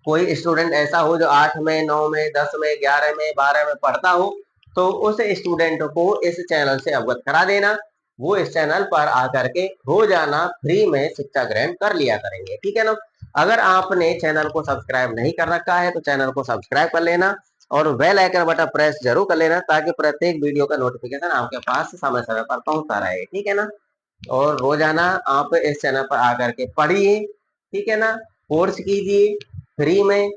कोई स्टूडेंट ऐसा हो जो 8 में, 9 में, 10 में, 11 में, 12 में पढ़ता हो, तो उस स्टूडेंट को इस चैनल से अवगत करा देना। वो इस चैनल पर आकर के रोजाना फ्री में शिक्षा ग्रहण कर लिया करेंगे, ठीक है ना। अगर आपने चैनल को सब्सक्राइब नहीं कर रखा है तो चैनल को सब्सक्राइब कर लेना और बेल आइकन बटन प्रेस जरूर कर लेना, ताकि प्रत्येक वीडियो का नोटिफिकेशन आपके पास समय समय पर पहुंचता रहे, ठीक है ना। और रोजाना आप इस चैनल पर आकर के पढ़िए, ठीक है ना, कोर्स कीजिए फ्री में,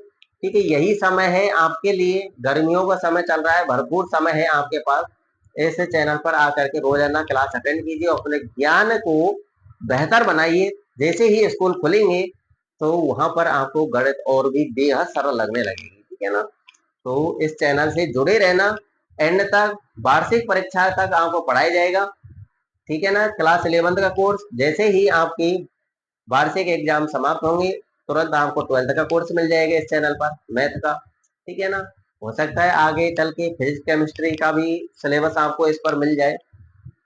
ठीक है। यही समय है आपके लिए, गर्मियों का समय चल रहा है, भरपूर समय है आपके पास। इस चैनल पर आकर के रोजाना क्लास अटेंड कीजिए, अपने ज्ञान को बेहतर बनाइए। जैसे ही स्कूल खुलेंगे तो वहां पर आपको गणित और भी बेहद सरल लगने लगेगी, ठीक है ना। तो इस चैनल से जुड़े रहना, एंड तक वार्षिक परीक्षा तक आपको पढ़ाया जाएगा, ठीक है ना। क्लास 11th का कोर्स जैसे ही आपकी वार्षिक एग्जाम समाप्त होंगे, तुरंत आपको 12th का कोर्स मिल जाएगा इस चैनल पर मैथ का, ठीक है ना। हो सकता है आगे चल के फिजिक्स केमिस्ट्री का भी सिलेबस आपको इस पर मिल जाए,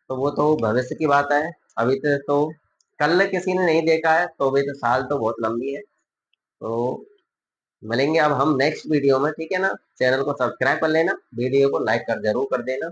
तो वो तो भविष्य की बात है। अभी तो कल किसी ने नहीं देखा है, तो अभी तो साल तो बहुत लंबी है। तो मिलेंगे अब हम नेक्स्ट वीडियो में, ठीक है ना। चैनल को सब्सक्राइब कर लेना, वीडियो को लाइक कर जरूर कर देना।